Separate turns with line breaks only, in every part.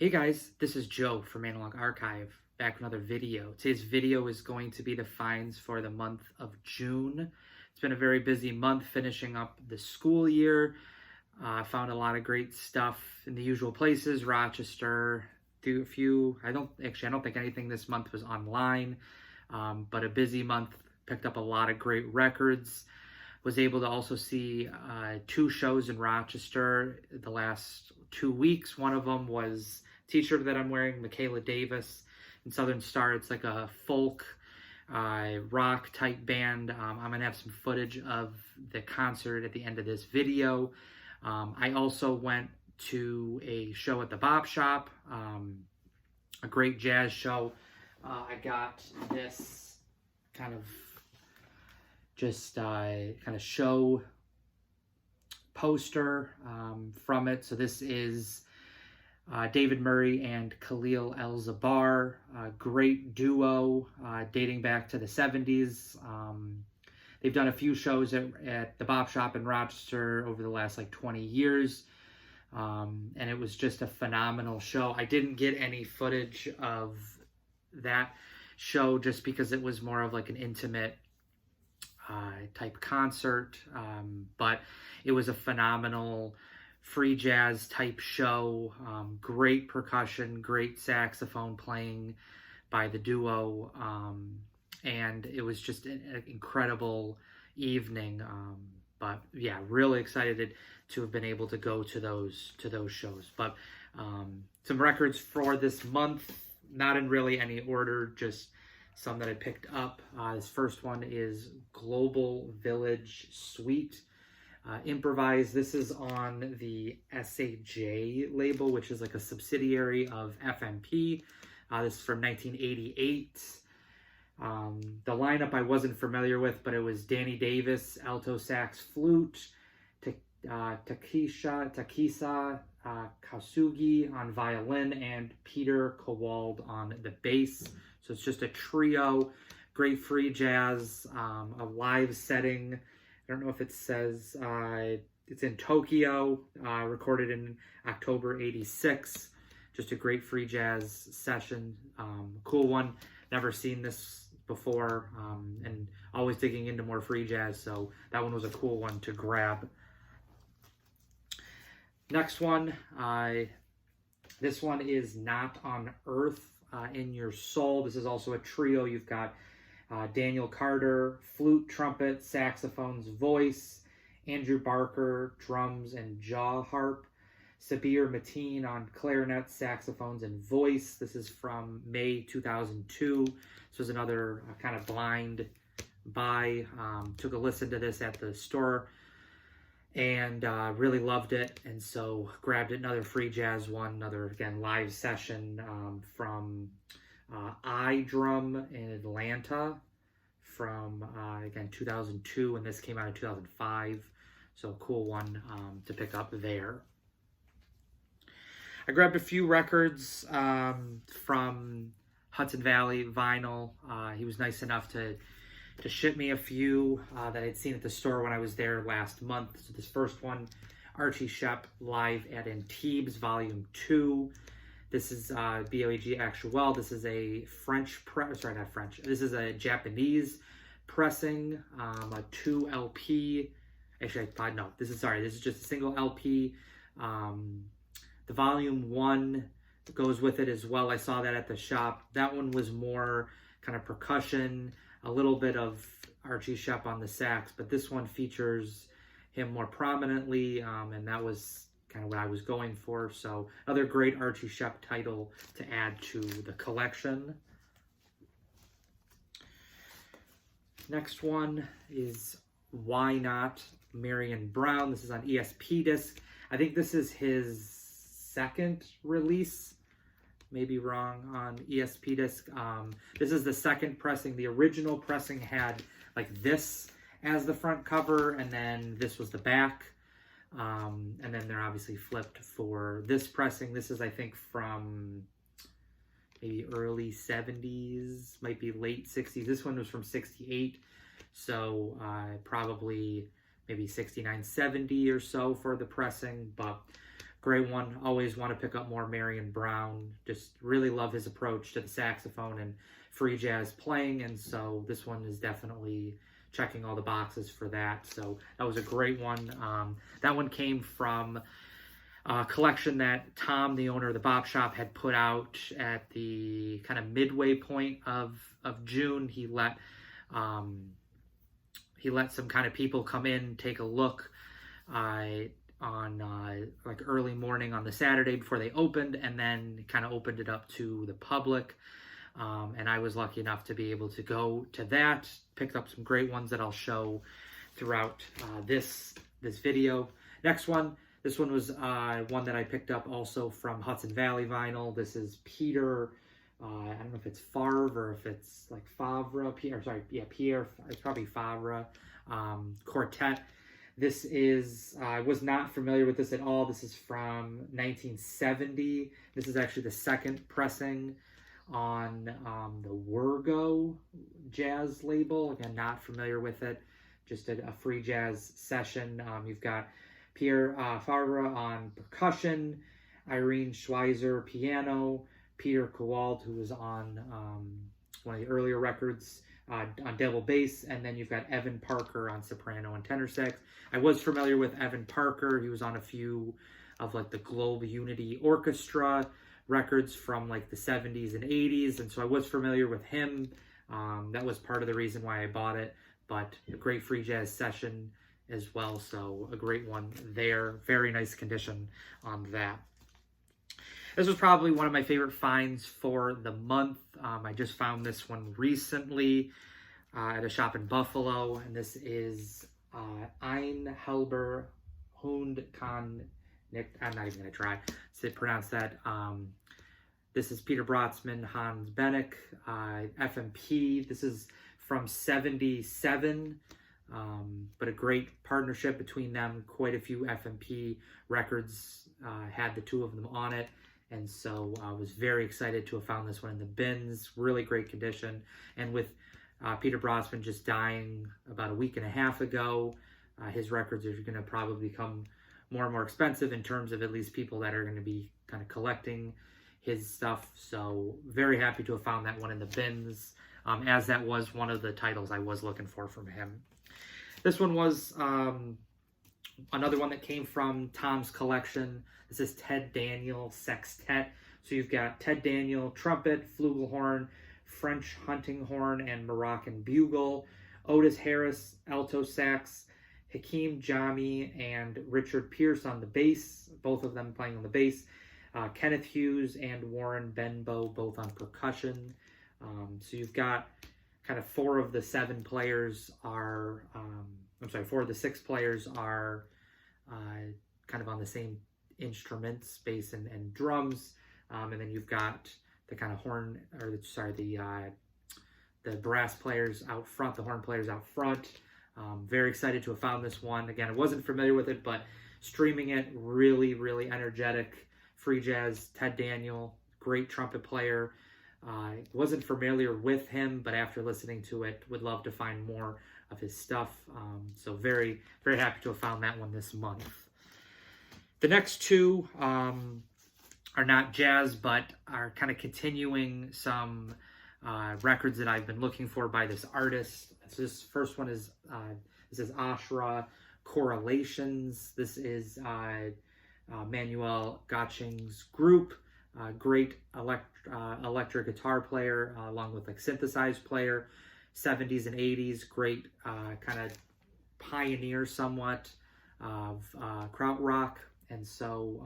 Hey guys, this is Joe from Analog Archive, back with another video. Today's video is going to be the finds for the month of June. It's been a very busy month finishing up the school year. I found a lot of great stuff in the usual places, Rochester, do a few, I don't think anything this month was online, but a busy month, picked up a lot of great records. Was able to also see two shows in Rochester the last 2 weeks. One of them was t-shirt that I'm wearing, Michaela Davis and Southern Star. It's like a folk rock type band. I'm gonna have some footage of the concert at the end of this video. I also went to a show at the Bop Shop, a great jazz show. I got this kind of show poster from it. So this is David Murray and Khalil El-Zabar, a great duo dating back to the 70s. They've done a few shows at the Bop Shop in Rochester over the last 20 years. And it was just a phenomenal show. I didn't get any footage of that show just because it was more of an intimate type concert, but it was a phenomenal free jazz type show. Great percussion, great saxophone playing by the duo, and it was just an incredible evening. But yeah, really excited to have been able to go to those shows. But some records for this month, not in really any order, just some that I picked up. This first one is Global Village Suite, improvised. This is on the SAJ label, which is a subsidiary of FMP. This is from 1988. The lineup I wasn't familiar with, but it was Danny Davis, alto sax, flute, Takisa Kasugi on violin, and Peter Kowald on the bass. So it's just a trio, great free jazz, a live setting. I don't know if it says, it's in Tokyo, recorded in October 86. Just a great free jazz session, cool one. Never seen this before, and always digging into more free jazz, so that one was a cool one to grab. Next one, this one is Not on Earth, in Your Soul. This is also a trio. You've got Daniel Carter, flute, trumpet, saxophones, voice, Andrew Barker, drums and jaw harp, Sabir Mateen on clarinet, saxophones, and voice. This is from May 2002. This was another kind of blind buy. Took a listen to this at the store and really loved it, and so grabbed another free jazz one, another, again, live session from iDrum in Atlanta from, again, 2002, and this came out in 2005, so a cool one to pick up there. I grabbed a few records from Hudson Valley Vinyl. He was nice enough to ship me a few that I'd seen at the store when I was there last month. So this first one, Archie Shepp Live at Antibes, Volume 2. This is BOAG Actuel. This is a this is a Japanese pressing, a 2 LP. Actually, no, this is just a single LP. The Volume 1 goes with it as well. I saw that at the shop. That one was more kind of percussion, a little bit of Archie Shepp on the sax, but this one features him more prominently, and that was kind of what I was going for. So another great Archie Shepp title to add to the collection. Next one is Why Not, Marion Brown. This is on ESP disc. I think this is his second release. Maybe wrong on ESP disc. This is the second pressing. The original pressing had this as the front cover, and then this was the back. And then they're obviously flipped for this pressing. This is, I think, from maybe early 70s, might be late 60s. This one was from 68, so probably maybe 69, 70 or so for the pressing, but great one. Always want to pick up more Marion Brown. Just really love his approach to the saxophone and free jazz playing, and so this one is definitely checking all the boxes for that. So that was a great one. That one came from a collection that Tom, the owner of the Bop Shop, had put out at the kind of midway point of June. He let some kind of people come in, take a look on like early morning on the Saturday before they opened, and then kind of opened it up to the public. And I was lucky enough to be able to go to that, picked up some great ones that I'll show throughout this video. Next one, this one was one that I picked up also from Hudson Valley Vinyl. This is Peter, I don't know if it's Favre or if it's like Favre, Pierre, it's probably Favre Quartet. This is, I was not familiar with this at all. This is from 1970. This is actually the second pressing on the Wergo jazz label. Again, not familiar with it. Just a free jazz session. You've got Pierre Favre on percussion, Irene Schweizer piano, Peter Kowald, who was on one of the earlier records, on double bass, and then you've got Evan Parker on soprano and tenor sax. I was familiar with Evan Parker. He was on a few of like the Globe Unity Orchestra records from like the 70s and 80s, and so I was familiar with him. That was part of the reason why I bought it, but a great free jazz session as well, so a great one there. Very nice condition on that. This was probably one of my favorite finds for the month. I just found this one recently at a shop in Buffalo, and this is Ein Helber Hund Kan Nick. I'm not even going to try to pronounce that. This is Peter Brotzman, Hans Bennick, FMP. This is from 77, but a great partnership between them. Quite a few FMP records had the two of them on it. And so I was very excited to have found this one in the bins. Really great condition. And with Peter Brotzman just dying about a week and a half ago, his records are going to probably become more and more expensive in terms of at least people that are going to be kind of collecting his stuff. So very happy to have found that one in the bins, as that was one of the titles I was looking for from him. This one was another one that came from Tom's collection. This is Ted Daniel Sextet. So you've got Ted Daniel trumpet, flugelhorn, French hunting horn, and Moroccan bugle. Otis Harris alto sax, Hakeem Jami and Richard Pierce on the bass, both of them playing on the bass. Kenneth Hughes and Warren Benbow both on percussion. So you've got kind of four of the 6 players are kind of on the same instruments, bass and drums. And then you've got the kind of the brass players out front, the horn players out front. Very excited to have found this one. Again, I wasn't familiar with it, but streaming it, really, really energetic. Free jazz, Ted Daniel, great trumpet player. Wasn't familiar with him, but after listening to it, would love to find more of his stuff. So very, very happy to have found that one this month. The next two are not jazz, but are kind of continuing some records that I've been looking for by this artist. So this first one is Ashra Correlations. This is Manuel Gotching's group. Great electric guitar player, along with like synthesized player, 70s and 80s. Great kind of pioneer somewhat of krautrock, and so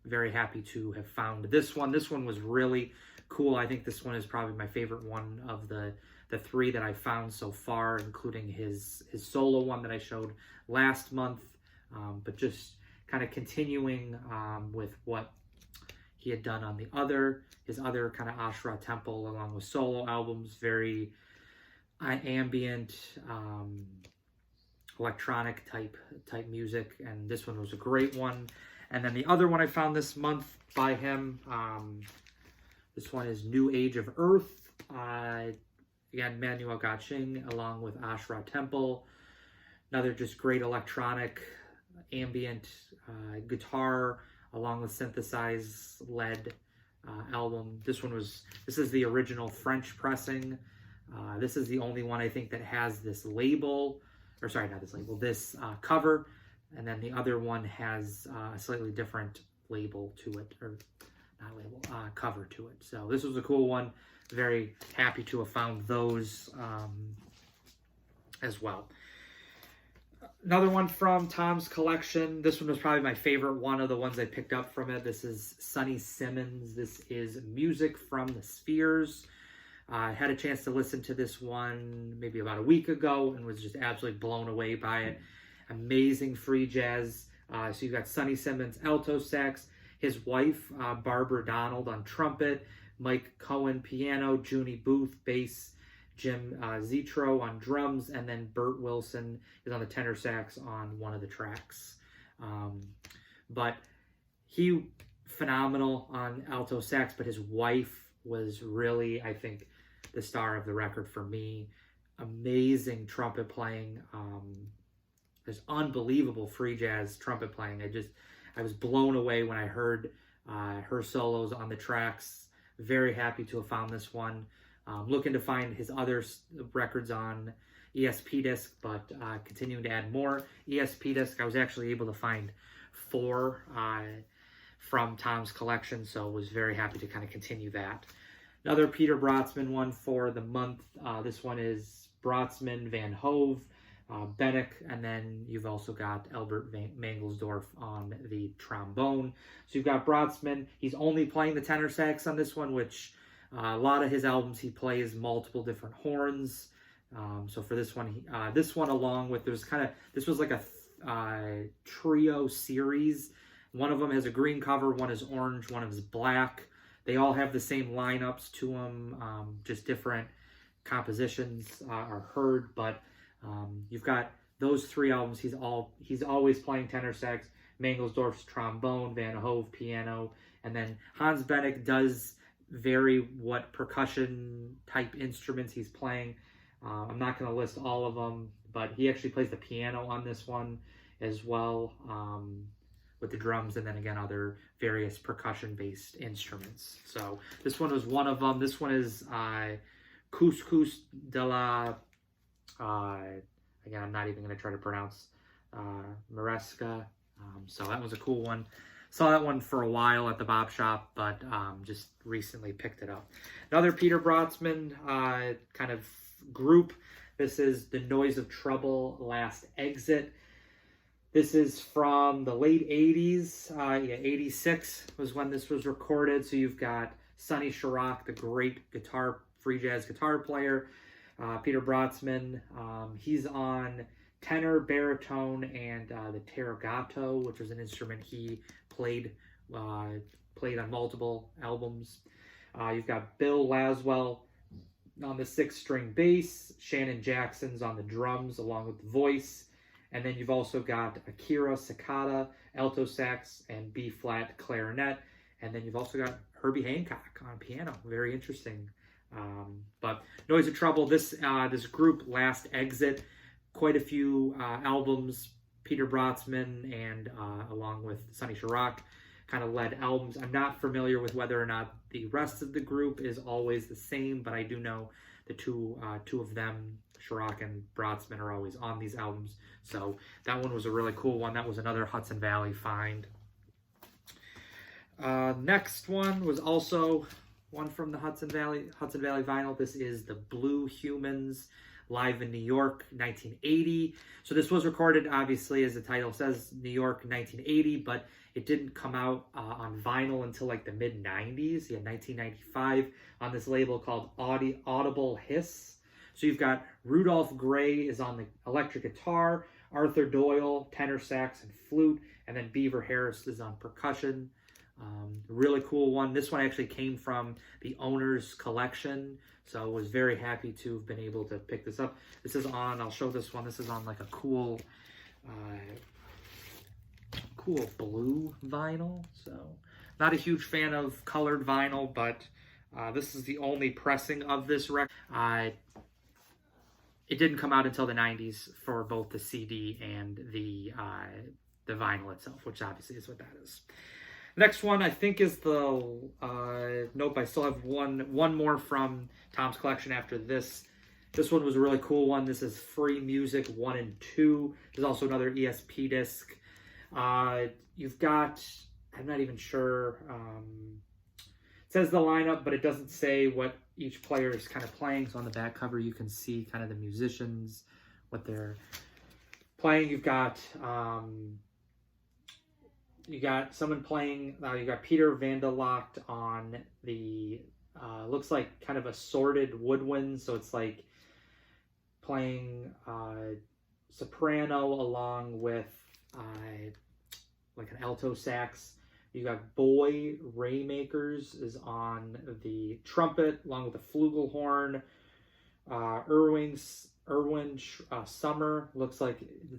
very happy to have found this one. This one was really cool. I think this one is probably my favorite one of the 3 that I found so far, including his solo one that I showed last month. But just kind of continuing with what he had done on his other kind of Ashra Temple, along with solo albums, very ambient, electronic type music, and this one was a great one. And then the other one I found this month by him, this one is New Age of Earth. Again, Manuel Gotching along with Ashra Temple. Another just great electronic ambient guitar along with synthesized lead album. This is the original French pressing. This is the only one I think that has this label, or sorry, not this label, this cover, and then the other one has a slightly different label to it, or not label, cover to it. So this was a cool one. Very happy to have found those as well. Another one from Tom's collection. This one was probably my favorite one of the ones I picked up from it. This is Sonny Simmons. This is Music from the Spheres. I had a chance to listen to this one maybe about a week ago and was just absolutely blown away by it. Amazing free jazz. So you've got Sonny Simmons, alto sax, his wife, Barbara Donald on trumpet, Mike Cohen, piano, Junie Booth, bass, Jim Zetro on drums, and then Bert Wilson is on the tenor sax on one of the tracks. But he, phenomenal on alto sax, but his wife was really, I think, the star of the record for me. Amazing trumpet playing. There's unbelievable free jazz trumpet playing. I was blown away when I heard her solos on the tracks. Very happy to have found this one. Looking to find his other records on ESP disc, but continuing to add more ESP disc. I was actually able to find 4 from Tom's collection, so was very happy to kind of continue that. Another Peter Brotzman one for the month. This one is Brotzman, Van Hove, Bennick, and then you've also got Albert Mangelsdorf on the trombone. So you've got Brotzman. He's only playing the tenor sax on this one, which a lot of his albums he plays multiple different horns. So for this one, along with, this was like a trio series. One of them has a green cover, one is orange, one is black. They all have the same lineups to them, just different compositions are heard, but you've got those 3 albums. He's always playing tenor sax, Mangelsdorf's trombone, Van Hove piano, and then Hans Bennick does vary what percussion type instruments he's playing. I'm not going to list all of them, but he actually plays the piano on this one as well, with the drums, and then again other various percussion-based instruments. So this one was one of them. This one is Couscous de la, again, I'm not even going to try to pronounce Maresca. So that was a cool one. Saw that one for a while at the Bop Shop, but just recently picked it up. Another Peter Brotzman kind of group. This is The Noise of Trouble, Last Exit. This is from the late 80s. 86 was when this was recorded. So you've got Sonny Chirac, the great free jazz guitar player. Peter Brotzman, he's on tenor, baritone, and the Terregato, which was an instrument he played on multiple albums. You've got Bill Laswell on the 6-string bass, Shannon Jackson's on the drums along with the voice, and then you've also got Akira Sakata, alto sax and B-flat clarinet, and then you've also got Herbie Hancock on piano. Very interesting. But Noise of Trouble, this group, Last Exit, quite a few albums, Peter Brotzman and along with Sonny Chirac kind of led albums. I'm not familiar with whether or not the rest of the group is always the same, but I do know the two of them, Chirac and Brotzman, are always on these albums. So that one was a really cool one. That was another Hudson Valley find. Next one was also one from the Hudson Valley vinyl. This is the Blue Humans live in New York, 1980. So this was recorded, obviously, as the title says, New York, 1980, but it didn't come out on vinyl until like the mid-90s. 1995 on this label called Audible Hiss. So you've got Rudolph Gray is on the electric guitar, Arthur Doyle, tenor sax and flute, and then Beaver Harris is on percussion. Really cool one. This one actually came from the owner's collection, so I was very happy to have been able to pick this up. This is on, I'll show this one, this is on like a cool blue vinyl. So not a huge fan of colored vinyl, but this is the only pressing of this record. It didn't come out until the 90s for both the CD and the vinyl itself, which obviously is what that is. Next one I think is the nope. I still have one more from Tom's collection after this. This one was a really cool one. This is Free Music 1 and 2. There's also another ESP disc. You've got, I'm not even sure. It says the lineup, but it doesn't say what each player is kind of playing. So on the back cover, you can see kind of the musicians, what they're playing. You got someone playing. You got Peter Vandalocht on the looks like kind of assorted woodwinds. So it's like playing soprano along with like an alto sax. You got Boy Raymakers is on the trumpet along with the flugelhorn. Erwin Summer looks like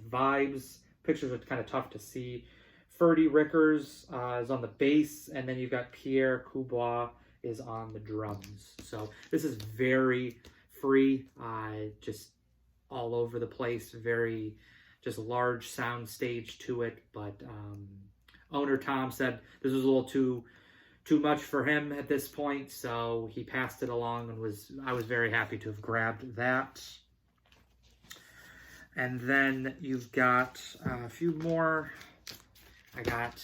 vibes. Pictures are kind of tough to see. Ferdy Rickers is on the bass, and then you've got Pierre Coubois is on the drums. So this is very free, just all over the place, very just large sound stage to it. But owner Tom said this was a little too much for him at this point, so he passed it along, and I was very happy to have grabbed that. And then you've got a few more. I got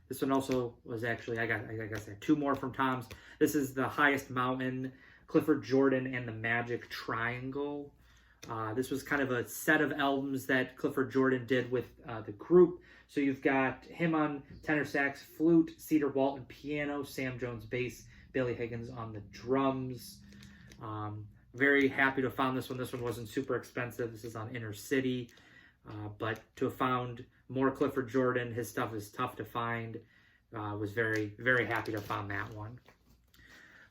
this one also was actually I guess I had two more from Tom's. This is The Highest Mountain, Clifford Jordan and the Magic Triangle. This was kind of a set of albums that Clifford Jordan did with the group. So you've got him on tenor sax, flute, Cedar Walton piano, Sam Jones bass, Billy Higgins on the drums. Very happy to have found this one. This one wasn't super expensive. This is on Inner City. But to have found more Clifford Jordan, his stuff is tough to find. Was very, very happy to have found that one.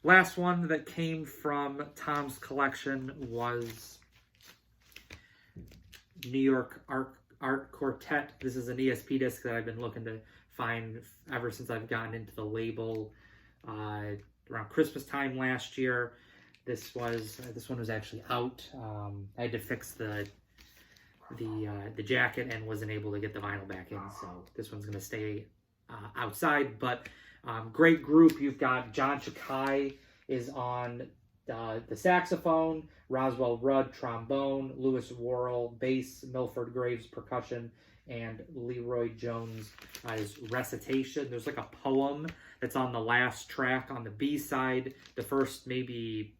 Last one that came from Tom's collection was New York Art Quartet. This is an ESP disc that I've been looking to find ever since I've gotten into the label around Christmas time last year. This one was actually out. I had to fix the jacket and wasn't able to get the vinyl back in, so this one's gonna stay outside. But great group. You've got John Chakai is on the saxophone, Roswell Rudd trombone, Lewis Worrell bass, Milford Graves percussion, and Leroy Jones is recitation. There's like a poem that's on the last track on the B side. The first maybe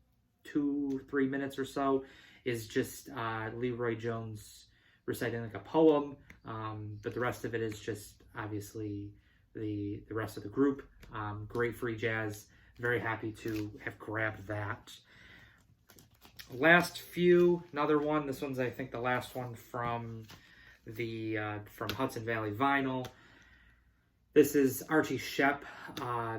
2-3 minutes or so is just Leroy Jones reciting like a poem, but the rest of it is just obviously the rest of the group. Great free jazz. Very happy to have grabbed that. Last few, another one. This one's I think the last one from the from Hudson Valley Vinyl. This is Archie Shepp.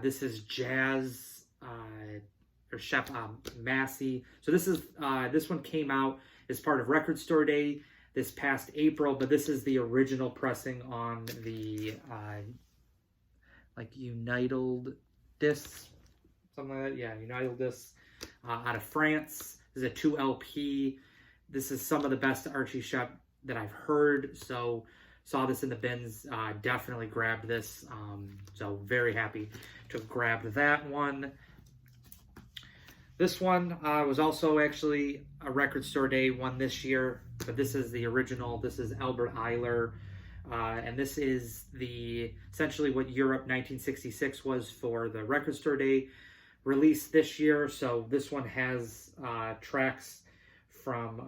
This is jazz or Shepp Massey. So this one came out as part of Record Store Day this past April, but this is the original pressing on the like United discs, something like that. Yeah, United discs out of France. This is a 2 LP. This is some of the best Archie Shepp that I've heard. So saw this in the bins, definitely grabbed this. So very happy to have grabbed that one. This one was also actually a Record Store Day one this year, but this is the original. This is Albert Eiler, and this is essentially what Europe 1966 was for the Record Store Day release this year. So this one has tracks from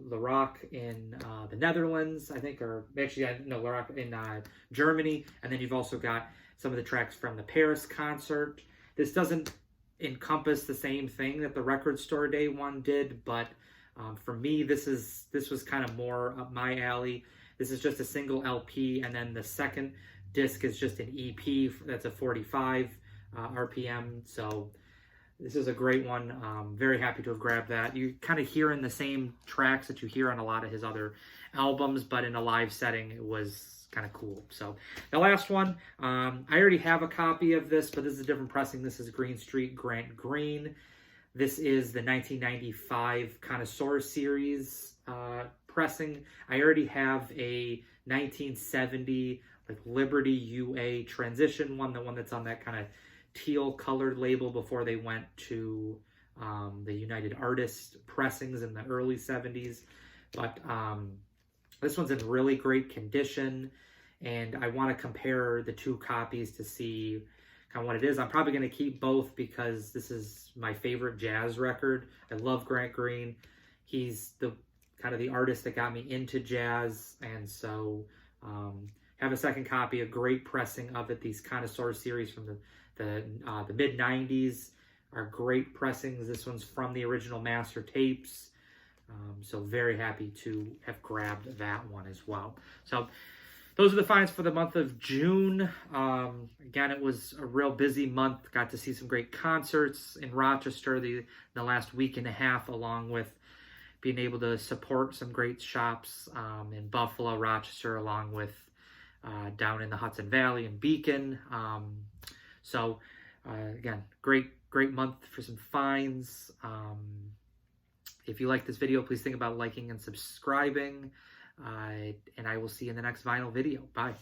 Le Rock in the Netherlands, I think, or actually, no, Le Rock in Germany, and then you've also got some of the tracks from the Paris concert. This doesn't encompass the same thing that the Record Store Day one did, but for me, this was kind of more up my alley. This is just a single LP, and then the second disc is just an EP. That's a 45 RPM. So this is a great one. Very happy to have grabbed that. You kind of hearing the same tracks that you hear on a lot of his other albums, but in a live setting, it was kind of cool. So the last one, I already have a copy of this, but this is a different pressing. This is Green Street Grant Green. This is the 1995 Connoisseur Series pressing. I already have a 1970 like Liberty UA transition one, the one that's on that kind of teal colored label before they went to the United Artists pressings in the early 70s. But this one's in really great condition, and I want to compare the two copies to see kind of what it is. I'm probably going to keep both because this is my favorite jazz record. I love Grant Green. He's the kind of the artist that got me into jazz, and so have a second copy, a great pressing of it. These Connoisseur series from the mid 90s are great pressings. This one's from the original master tapes. So very happy to have grabbed that one as well. So those are the finds for the month of June. Again, it was a real busy month. Got to see some great concerts in Rochester the last week and a half, along with being able to support some great shops in Buffalo, Rochester, along with down in the Hudson Valley and Beacon. Again, great month for some finds. If you like this video, please think about liking and subscribing. And I will see you in the next vinyl video. Bye.